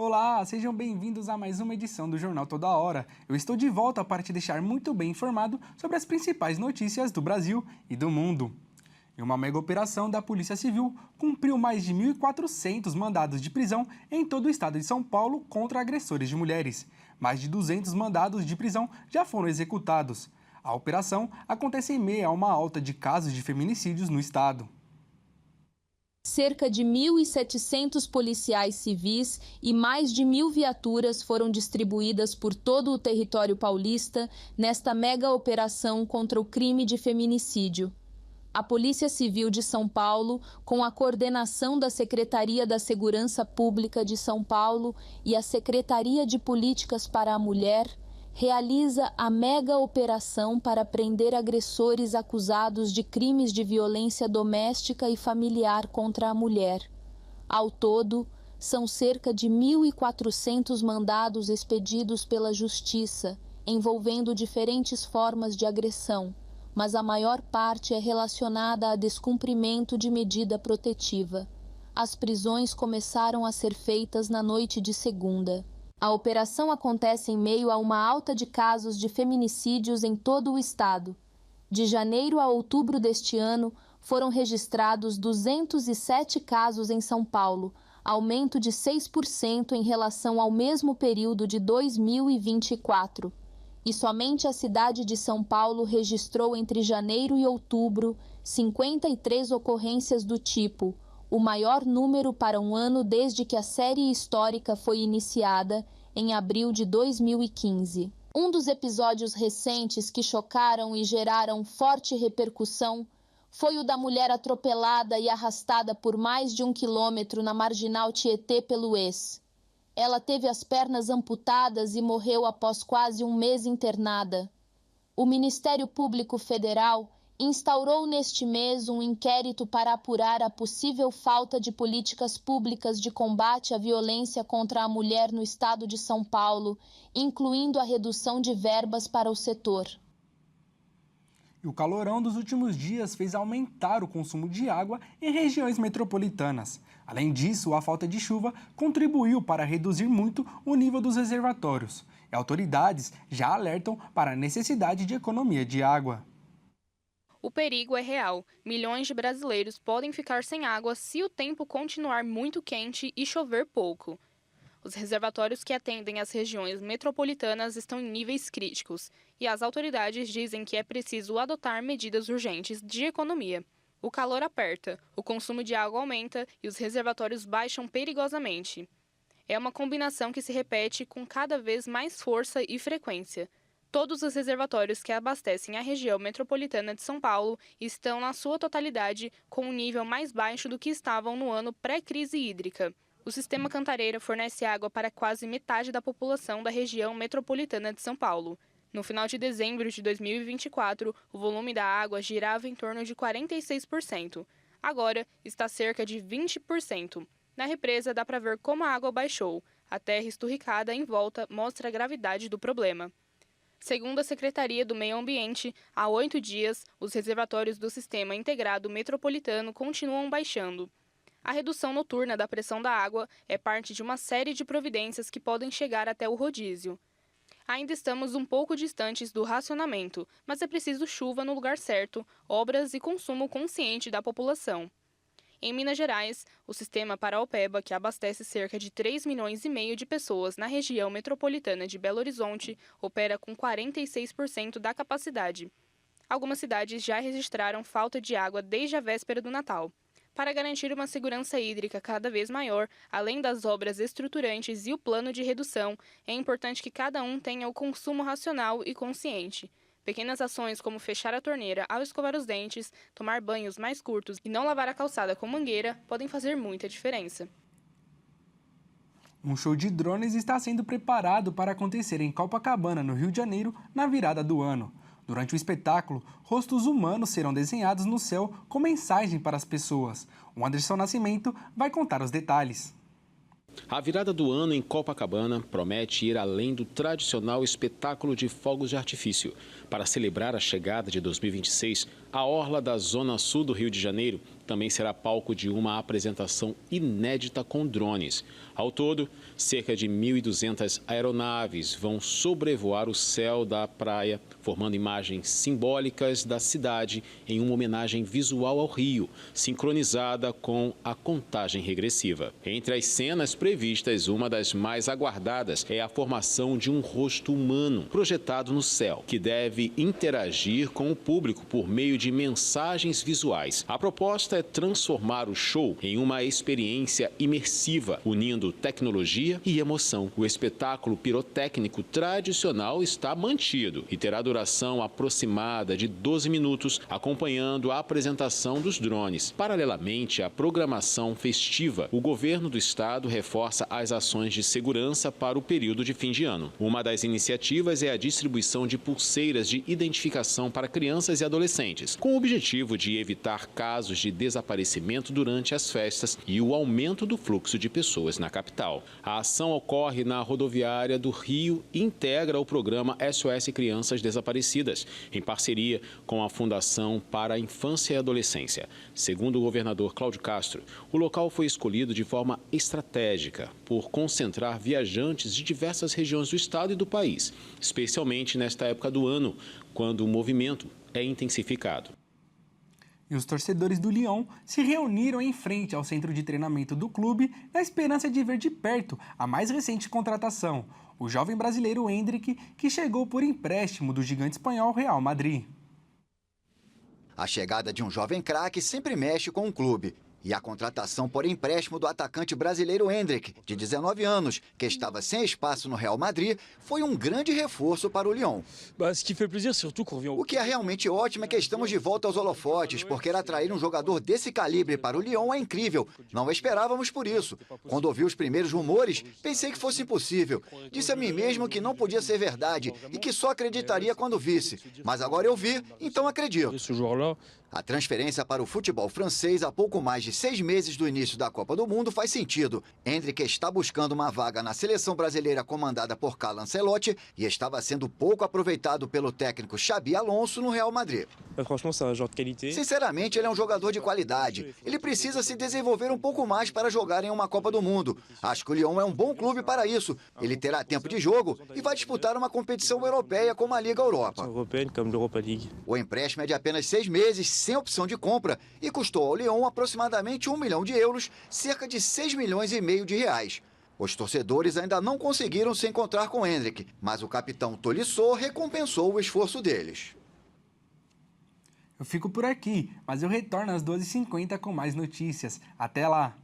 Olá, sejam bem-vindos a mais uma edição do Jornal Toda Hora. Eu estou de volta para te deixar muito bem informado sobre as principais notícias do Brasil e do mundo. E uma mega operação da Polícia Civil cumpriu mais de 1.400 mandados de prisão em todo o estado de São Paulo contra agressores de mulheres. Mais de 200 mandados de prisão já foram executados. A operação acontece em meio a uma alta de casos de feminicídios no estado. Cerca de 1.700 policiais civis e mais de 1.000 viaturas foram distribuídas por todo o território paulista nesta mega operação contra o crime de feminicídio. A Polícia Civil de São Paulo, com a coordenação da Secretaria da Segurança Pública de São Paulo e a Secretaria de Políticas para a Mulher, realiza a mega operação para prender agressores acusados de crimes de violência doméstica e familiar contra a mulher. Ao todo, são cerca de 1.400 mandados expedidos pela Justiça, envolvendo diferentes formas de agressão, mas a maior parte é relacionada a descumprimento de medida protetiva. As prisões começaram a ser feitas na noite de segunda. A operação acontece em meio a uma alta de casos de feminicídios em todo o estado. De janeiro a outubro deste ano, foram registrados 207 casos em São Paulo, aumento de 6% em relação ao mesmo período de 2024. E somente a cidade de São Paulo registrou entre janeiro e outubro 53 ocorrências do tipo, o maior número para um ano desde que a série histórica foi iniciada, em abril de 2015. Um dos episódios recentes que chocaram e geraram forte repercussão foi o da mulher atropelada e arrastada por mais de 1 quilômetro na Marginal Tietê pelo ex. Ela teve as pernas amputadas e morreu após quase um mês internada. O Ministério Público Federal instaurou neste mês um inquérito para apurar a possível falta de políticas públicas de combate à violência contra a mulher no estado de São Paulo, incluindo a redução de verbas para o setor. E o calorão dos últimos dias fez aumentar o consumo de água em regiões metropolitanas. Além disso, a falta de chuva contribuiu para reduzir muito o nível dos reservatórios. E autoridades já alertam para a necessidade de economia de água. O perigo é real. Milhões de brasileiros podem ficar sem água se o tempo continuar muito quente e chover pouco. Os reservatórios que atendem as regiões metropolitanas estão em níveis críticos e as autoridades dizem que é preciso adotar medidas urgentes de economia. O calor aperta, o consumo de água aumenta e os reservatórios baixam perigosamente. É uma combinação que se repete com cada vez mais força e frequência. Todos os reservatórios que abastecem a região metropolitana de São Paulo estão, na sua totalidade, com um nível mais baixo do que estavam no ano pré-crise hídrica. O sistema Cantareira fornece água para quase metade da população da região metropolitana de São Paulo. No final de dezembro de 2024, o volume da água girava em torno de 46%. Agora, está cerca de 20%. Na represa, dá para ver como a água baixou. A terra esturricada em volta mostra a gravidade do problema. Segundo a Secretaria do Meio Ambiente, há 8 dias, os reservatórios do Sistema Integrado Metropolitano continuam baixando. A redução noturna da pressão da água é parte de uma série de providências que podem chegar até o rodízio. Ainda estamos um pouco distantes do racionamento, mas é preciso chuva no lugar certo, obras e consumo consciente da população. Em Minas Gerais, o sistema Paraopeba, que abastece cerca de 3,5 milhões de pessoas na região metropolitana de Belo Horizonte, opera com 46% da capacidade. Algumas cidades já registraram falta de água desde a véspera do Natal. Para garantir uma segurança hídrica cada vez maior, além das obras estruturantes e o plano de redução, é importante que cada um tenha o consumo racional e consciente. Pequenas ações como fechar a torneira ao escovar os dentes, tomar banhos mais curtos e não lavar a calçada com mangueira podem fazer muita diferença. Um show de drones está sendo preparado para acontecer em Copacabana, no Rio de Janeiro, na virada do ano. Durante o espetáculo, rostos humanos serão desenhados no céu com mensagem para as pessoas. O Anderson Nascimento vai contar os detalhes. A virada do ano em Copacabana promete ir além do tradicional espetáculo de fogos de artifício. Para celebrar a chegada de 2026, a orla da Zona Sul do Rio de Janeiro também será palco de uma apresentação inédita com drones. Ao todo, cerca de 1.200 aeronaves vão sobrevoar o céu da praia, formando imagens simbólicas da cidade em uma homenagem visual ao Rio, sincronizada com a contagem regressiva. Entre as cenas previstas, uma das mais aguardadas é a formação de um rosto humano projetado no céu, que deve interagir com o público por meio de mensagens visuais. A proposta é transformar o show em uma experiência imersiva, unindo tecnologia e emoção. O espetáculo pirotécnico tradicional está mantido e terá duração aproximada de 12 minutos, acompanhando a apresentação dos drones. Paralelamente à programação festiva, o governo do estado reforça as ações de segurança para o período de fim de ano. Uma das iniciativas é a distribuição de pulseiras de identificação para crianças e adolescentes, com o objetivo de evitar casos de desaparecimento durante as festas e o aumento do fluxo de pessoas na capital. A ação ocorre na rodoviária do Rio e integra o programa SOS Crianças Desaparecidas, em parceria com a Fundação para a Infância e Adolescência. Segundo o governador Cláudio Castro, o local foi escolhido de forma estratégica por concentrar viajantes de diversas regiões do estado e do país, especialmente nesta época do ano, quando o movimento é intensificado. E os torcedores do Lyon se reuniram em frente ao centro de treinamento do clube na esperança de ver de perto a mais recente contratação, o jovem brasileiro Endrick, que chegou por empréstimo do gigante espanhol Real Madrid. A chegada de um jovem craque sempre mexe com o clube. E a contratação por empréstimo do atacante brasileiro Endrick, de 19 anos, que estava sem espaço no Real Madrid, foi um grande reforço para o Lyon. O que é realmente ótimo é que estamos de volta aos holofotes, porque atrair um jogador desse calibre para o Lyon é incrível. Não esperávamos por isso. Quando ouvi os primeiros rumores, pensei que fosse impossível. Disse a mim mesmo que não podia ser verdade e que só acreditaria quando visse. Mas agora eu vi, então acredito. A transferência para o futebol francês há pouco mais de 6 meses do início da Copa do Mundo faz sentido. Endrick está buscando uma vaga na seleção brasileira comandada por Carlo Ancelotti e estava sendo pouco aproveitado pelo técnico Xabi Alonso no Real Madrid. Sinceramente, ele é um jogador de qualidade. Ele precisa se desenvolver um pouco mais para jogar em uma Copa do Mundo. Acho que o Lyon é um bom clube para isso. Ele terá tempo de jogo e vai disputar uma competição europeia como a Liga Europa. O empréstimo é de apenas 6 meses, sem opção de compra, e custou ao Lyon aproximadamente 1 milhão de euros, cerca de 6 milhões e meio de reais. Os torcedores ainda não conseguiram se encontrar com Endrick, mas o capitão Tolisso recompensou o esforço deles. Eu fico por aqui, mas eu retorno às 12h50 com mais notícias. Até lá!